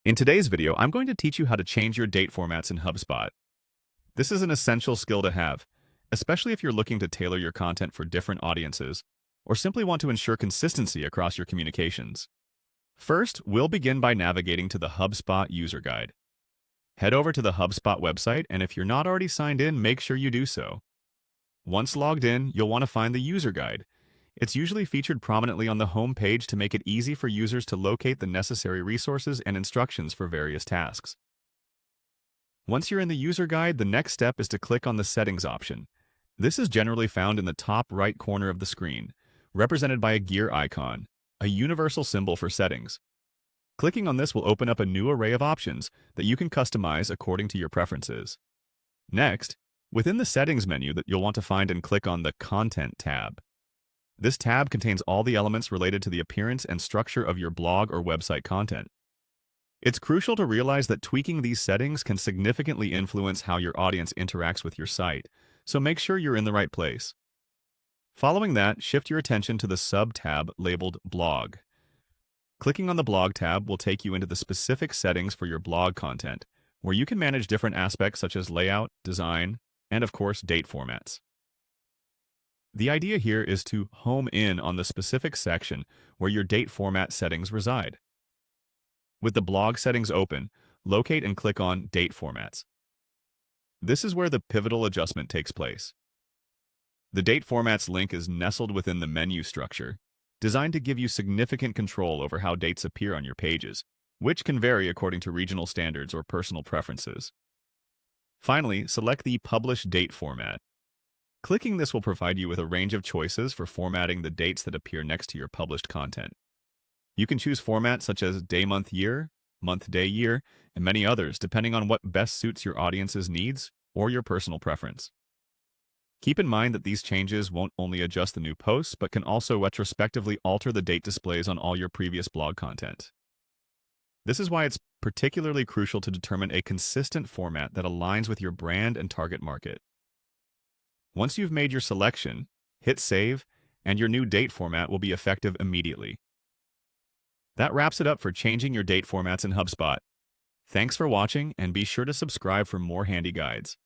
In today's video, I'm going to teach you how to change your date formats in Hubspot. This is an essential skill to have, especially if you're looking to tailor your content for different audiences, or simply want to ensure consistency across your communications. First, we'll begin by navigating to the Hubspot user guide. Head over to the Hubspot website, and if you're not already signed in, make sure you do so. Once logged in, you'll want to find the user guide. It's usually featured prominently on the home page to make it easy for users to locate the necessary resources and instructions for various tasks. Once you're in the user guide, the next step is to click on the Settings option. This is generally found in the top right corner of the screen, represented by a gear icon, a universal symbol for settings. Clicking on this will open up a new array of options that you can customize according to your preferences. Next, within the Settings menu that you'll want to find and click on the Content tab. This tab contains all the elements related to the appearance and structure of your blog or website content. It's crucial to realize that tweaking these settings can significantly influence how your audience interacts with your site, so make sure you're in the right place. Following that, shift your attention to the sub-tab labeled Blog. Clicking on the Blog tab will take you into the specific settings for your blog content, where you can manage different aspects such as layout, design, and of course, date formats. The idea here is to home in on the specific section where your date format settings reside. With the blog settings open, locate and click on Date Formats. This is where the pivotal adjustment takes place. The Date Formats link is nestled within the menu structure, designed to give you significant control over how dates appear on your pages, which can vary according to regional standards or personal preferences. Finally, select the Publish Date format. Clicking this will provide you with a range of choices for formatting the dates that appear next to your published content. You can choose formats such as day, month, year, month, day, year, and many others depending on what best suits your audience's needs or your personal preference. Keep in mind that these changes won't only adjust the new posts, but can also retrospectively alter the date displays on all your previous blog content. This is why it's particularly crucial to determine a consistent format that aligns with your brand and target market. Once you've made your selection, hit Save, and your new date format will be effective immediately. That wraps it up for changing your date formats in HubSpot. Thanks for watching, and be sure to subscribe for more handy guides.